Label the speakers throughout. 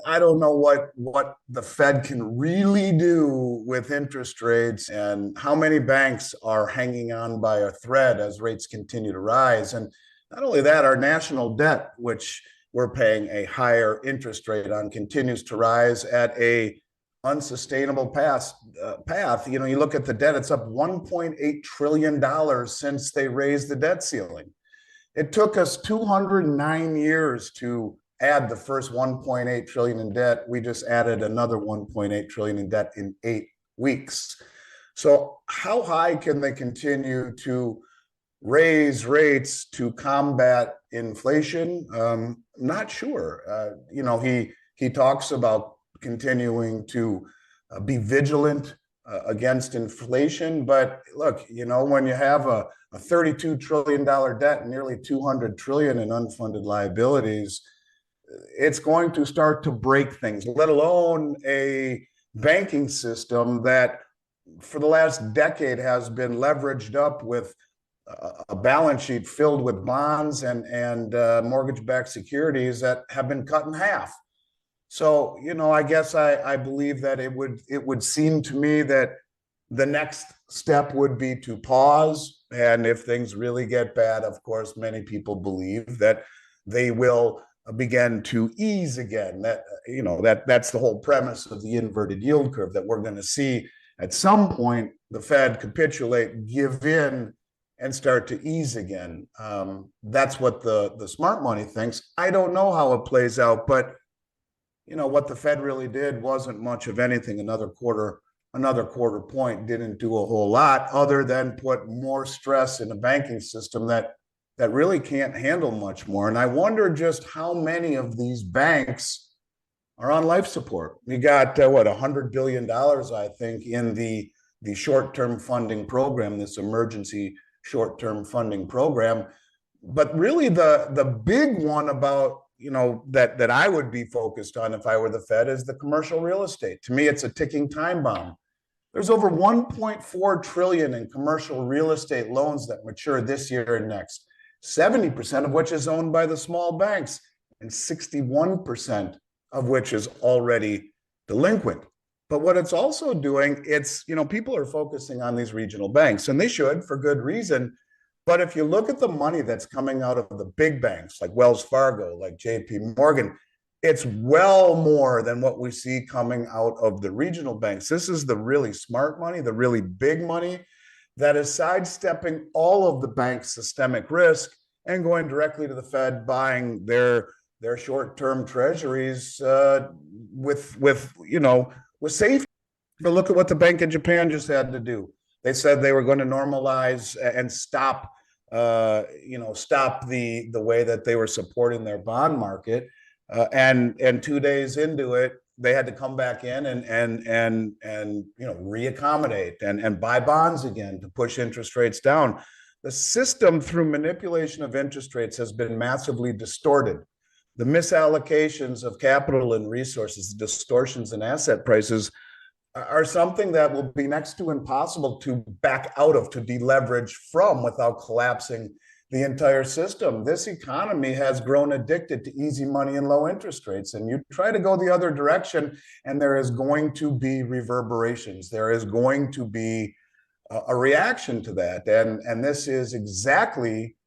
Speaker 1: I don't know what the Fed can really do with interest rates and how many banks are hanging on by a thread as rates continue to rise. And not only that, our national debt, which we're paying a higher interest rate on, continues to rise at a unsustainable path. You know, you look at the debt, it's up $1.8 trillion since they raised the debt ceiling. It took us 209 years to add the first 1.8 trillion in debt. We just added another 1.8 trillion in debt in 8 weeks. So how high can they continue to raise rates to combat inflation? Not sure. You know, he talks about continuing to be vigilant against inflation. But look, you know, when you have a $32 trillion debt and nearly 200 trillion in unfunded liabilities, it's going to start to break things, let alone a banking system that for the last decade has been leveraged up with a balance sheet filled with bonds and mortgage-backed securities that have been cut in half. So, you know, I guess I believe that it would seem to me that the next step would be to pause. And if things really get bad, of course, many people believe that they will begin to ease again. That, you know, that's the whole premise of the inverted yield curve, that we're going to see at some point the Fed capitulate, give in, and start to ease again. That's what the smart money thinks. I don't know how it plays out, but you know, what the Fed really did wasn't much of anything. Another quarter point didn't do a whole lot other than put more stress in a banking system that really can't handle much more. And I wonder just how many of these banks are on life support. We got $100 billion, I think, in the short-term funding program, this emergency short-term funding program. But really the big one about, you know, that I would be focused on if I were the Fed is the commercial real estate. To me, it's a ticking time bomb. There's over 1.4 trillion in commercial real estate loans that mature this year and next, 70% of which is owned by the small banks and 61% of which is already delinquent. But what it's also doing, it's, you know, people are focusing on these regional banks, and they should for good reason. But if you look at the money that's coming out of the big banks like Wells Fargo, like JP Morgan, it's well more than what we see coming out of the regional banks. This is the really smart money, the really big money that is sidestepping all of the bank's systemic risk and going directly to the Fed, buying their short-term treasuries with safety. But look at what the Bank of Japan just had to do. They said they were going to normalize and stop the way that they were supporting their bond market. And 2 days into it, they had to come back in and reaccommodate and buy bonds again to push interest rates down. The system, through manipulation of interest rates, has been massively distorted. The misallocations of capital and resources, the distortions in asset prices, are something that will be next to impossible to back out of, to deleverage from without collapsing the entire system. This economy has grown addicted to easy money and low interest rates. And you try to go the other direction, and there is going to be reverberations. There is going to be a reaction to that. And this is exactly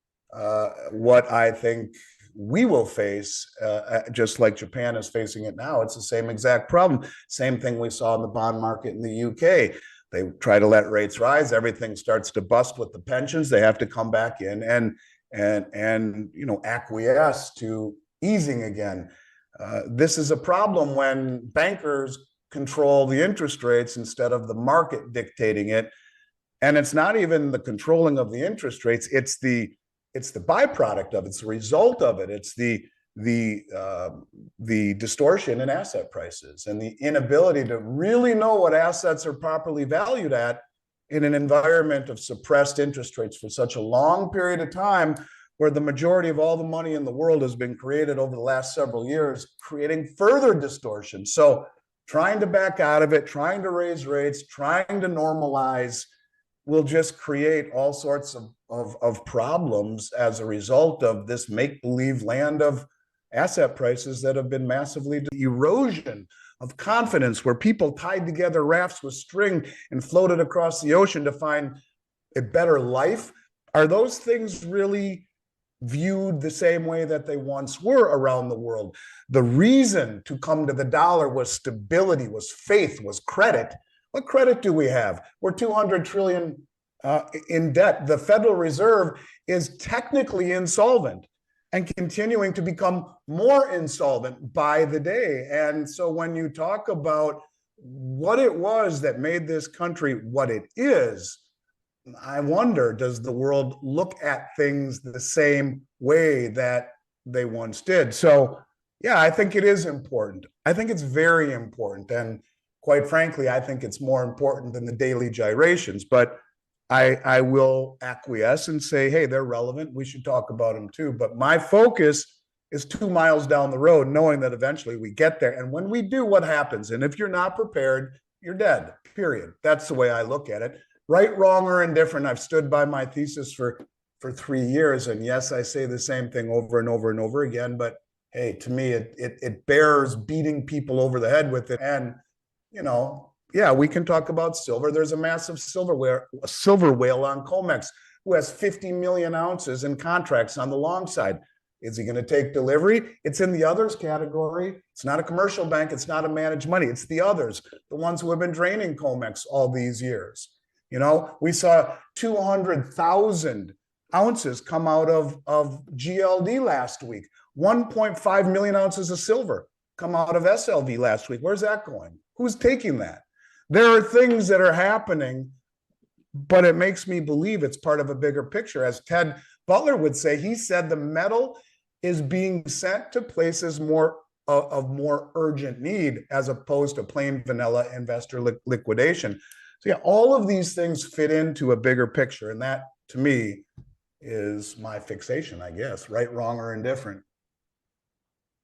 Speaker 1: what I think we will face, just like Japan is facing it now. It's the same exact problem. Same thing we saw in the bond market in the UK. They try to let rates rise. Everything starts to bust with the pensions. They have to come back in and acquiesce to easing again. This is a problem when bankers control the interest rates instead of the market dictating it. And it's not even the controlling of the interest rates. It's the byproduct of it. It's the result of it. It's the distortion in asset prices and the inability to really know what assets are properly valued at in an environment of suppressed interest rates for such a long period of time, where the majority of all the money in the world has been created over the last several years, creating further distortion. So trying to back out of it, trying to raise rates, trying to normalize will just create all sorts of problems as a result of this make-believe land of asset prices that have been massively erosion of confidence, where people tied together rafts with string and floated across the ocean to find a better life. Are those things really viewed the same way that they once were around the world? The reason to come to the dollar was stability, was faith, was credit. What credit do we have? We're 200 trillion in debt. The Federal Reserve is technically insolvent and continuing to become more insolvent by the day. And so when you talk about what it was that made this country what it is, I wonder, does the world look at things the same way that they once did? So, yeah, I think it is important. I think it's very important. And quite frankly, I think it's more important than the daily gyrations. But I will acquiesce and say, hey, they're relevant. We should talk about them too. But my focus is 2 miles down the road, knowing that eventually we get there. And when we do, what happens? And if you're not prepared, you're dead, period. That's the way I look at it. Right, wrong, or indifferent. I've stood by my thesis for 3 years. And yes, I say the same thing over and over and over again. But hey, to me, it bears beating people over the head with it. And, yeah, we can talk about silver. There's a massive silver whale on COMEX who has 50 million ounces in contracts on the long side. Is he going to take delivery? It's in the others category. It's not a commercial bank. It's not a managed money. It's the others, the ones who have been draining COMEX all these years. We saw 200,000 ounces come out of GLD last week. 1.5 million ounces of silver come out of SLV last week. Where's that going? Who's taking that? There are things that are happening, but it makes me believe it's part of a bigger picture. As Ted Butler would say, he said the metal is being sent to places of more urgent need as opposed to plain vanilla investor liquidation. So yeah, all of these things fit into a bigger picture. And that, to me, is my fixation, I guess, right, wrong, or indifferent.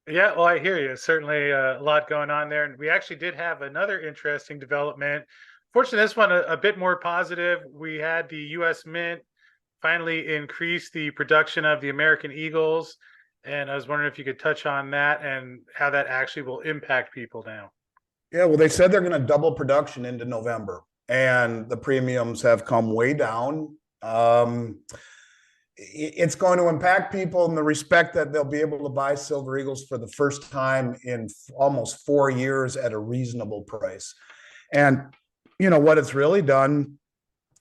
Speaker 2: Yeah, well, I hear you. Certainly a lot going on there. And we actually did have another interesting development. Fortunately, this one a bit more positive. We had the U.S. Mint finally increase the production of the American Eagles. And I was wondering if you could touch on that and how that actually will impact people now.
Speaker 1: Yeah, well, they said they're going to double production into November, and the premiums have come way down. It's going to impact people in the respect that they'll be able to buy Silver Eagles for the first time in almost 4 years at a reasonable price. And what it's really done,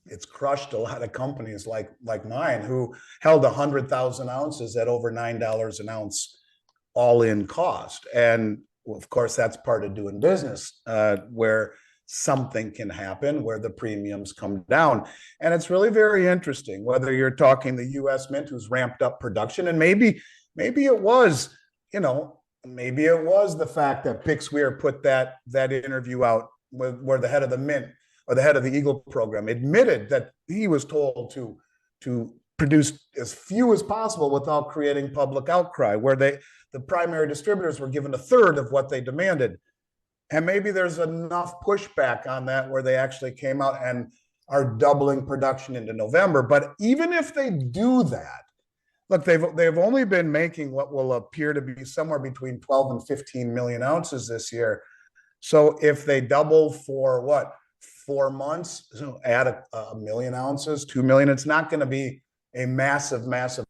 Speaker 1: it's crushed a lot of companies like mine who held 100,000 ounces at over $9 an ounce all in cost. And of course, that's part of doing business, where something can happen where the premiums come down. And it's really very interesting whether you're talking the U.S. Mint, who's ramped up production, and maybe it was, maybe it was the fact that Pix Weir put that interview out where the head of the Mint, or the head of the Eagle program, admitted that he was told to produce as few as possible without creating public outcry, where the primary distributors were given a third of what they demanded. And maybe there's enough pushback on that where they actually came out and are doubling production into November. But even if they do that, look, they've only been making what will appear to be somewhere between 12 and 15 million ounces this year. So if they double for 4 months, so add a million ounces, 2 million, it's not going to be a massive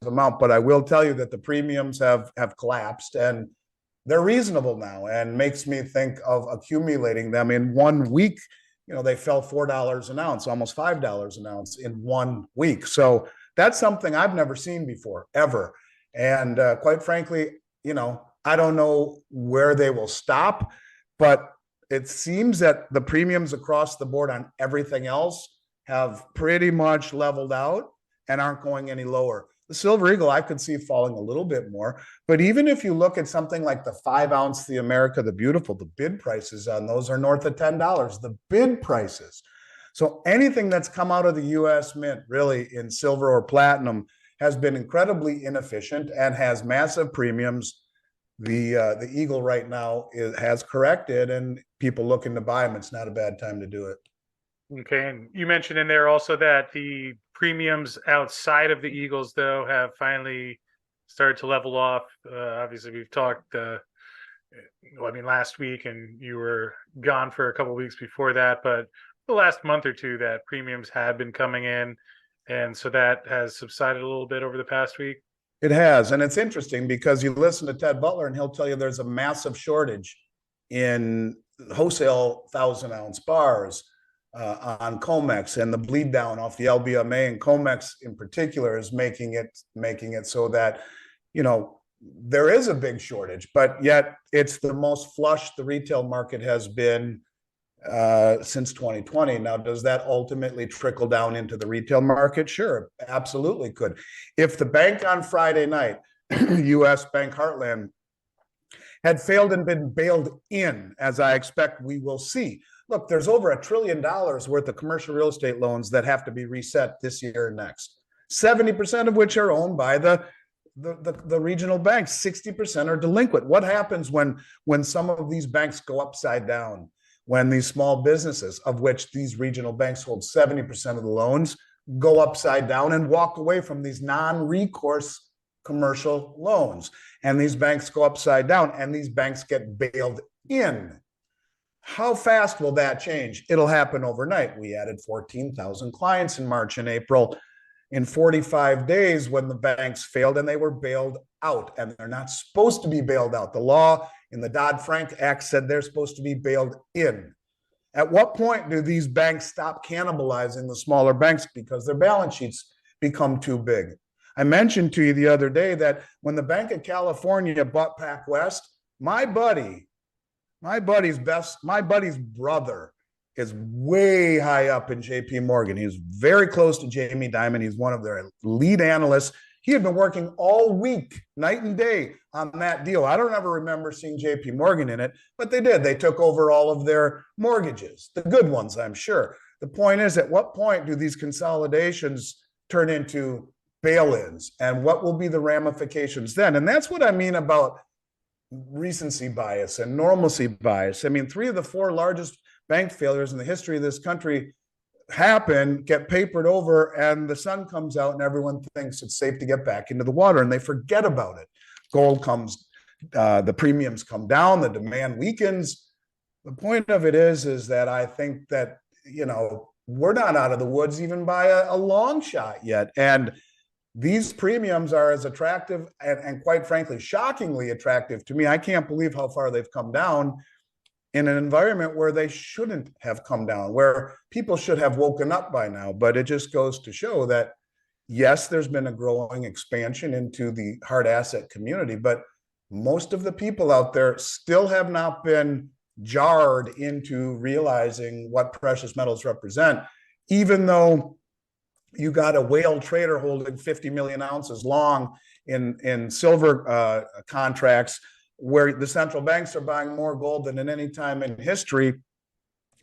Speaker 1: amount. But I will tell you that the premiums have collapsed, and they're reasonable now, and makes me think of accumulating them in 1 week. They fell $4 an ounce, almost $5 an ounce in 1 week. So that's something I've never seen before, ever. And quite frankly, I don't know where they will stop, but it seems that the premiums across the board on everything else have pretty much leveled out and aren't going any lower. The Silver Eagle, I could see falling a little bit more. But even if you look at something like the 5-ounce, the America the Beautiful, the bid prices on those are north of $10, the bid prices. So anything that's come out of the U.S. Mint, really, in silver or platinum, has been incredibly inefficient and has massive premiums. The Eagle right now has corrected, and people looking to buy them, it's not a bad time to do it.
Speaker 2: Okay, and you mentioned in there also that the premiums outside of the Eagles, though, have finally started to level off. Obviously, we've talked. Well, I mean, last week, and you were gone for a couple of weeks before that, but the last month or two, that premiums had been coming in, and so that has subsided a little bit over the past week.
Speaker 1: It has. And it's interesting because you listen to Ted Butler and he'll tell you there's a massive shortage in wholesale 1,000 ounce bars on Comex, and the bleed down off the LBMA and Comex in particular is making it so that, you know, there is a big shortage, but yet it's the most flush the retail market has been since 2020. Now, does that ultimately trickle down into the retail market? Sure, absolutely could. If the bank on Friday night, US Bank Heartland, had failed and been bailed in, as I expect we will see. Look, there's over $1 trillion worth of commercial real estate loans that have to be reset this year and next, 70% of which are owned by the regional banks. 60% are delinquent. What happens when some of these banks go upside down? When these small businesses, of which these regional banks hold 70% of the loans, go upside down and walk away from these non-recourse commercial loans, and these banks go upside down and these banks get bailed in. How fast will that change? It'll happen overnight. We added 14,000 clients in March and April. In 45 days, when the banks failed and they were bailed out, and they're not supposed to be bailed out. The law in the Dodd-Frank Act said they're supposed to be bailed in. At what point do these banks stop cannibalizing the smaller banks because their balance sheets become too big? I mentioned to you the other day that when the Bank of California bought PacWest, my buddy's brother is way high up in JP Morgan. He's very close to Jamie Dimon. He's one of their lead analysts. He had been working all week, night and day, on that deal. I don't ever remember seeing JP Morgan in it, but they did. They took over all of their mortgages, the good ones, I'm sure. The point is, at what point do these consolidations turn into bail-ins, and what will be the ramifications then? And that's what I mean about recency bias and normalcy bias. I mean, 3 of the 4 largest bank failures in the history of this country happen, get papered over, and the sun comes out and everyone thinks it's safe to get back into the water, and they forget about it. Gold comes, the premiums come down, the demand weakens. The point of it is that I think that, you know, we're not out of the woods even by a long shot yet. And these premiums are as attractive and quite frankly, shockingly attractive to me. I can't believe how far they've come down in an environment where they shouldn't have come down, where people should have woken up by now. But it just goes to show that, yes, there's been a growing expansion into the hard asset community, but most of the people out there still have not been jarred into realizing what precious metals represent, even though you got a whale trader holding 50 million ounces long in silver contracts, where the central banks are buying more gold than at any time in history,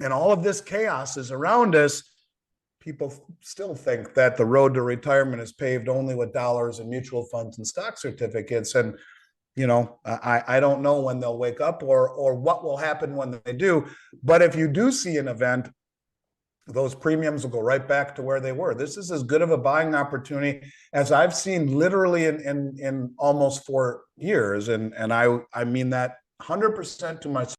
Speaker 1: and all of this chaos is around us. People still think that the road to retirement is paved only with dollars and mutual funds and stock certificates. And, you know, I don't know when they'll wake up or what will happen when they do. But if you do see an event, those premiums will go right back to where they were. This is as good of a buying opportunity as I've seen literally in almost 4 years. And I mean that 100% to my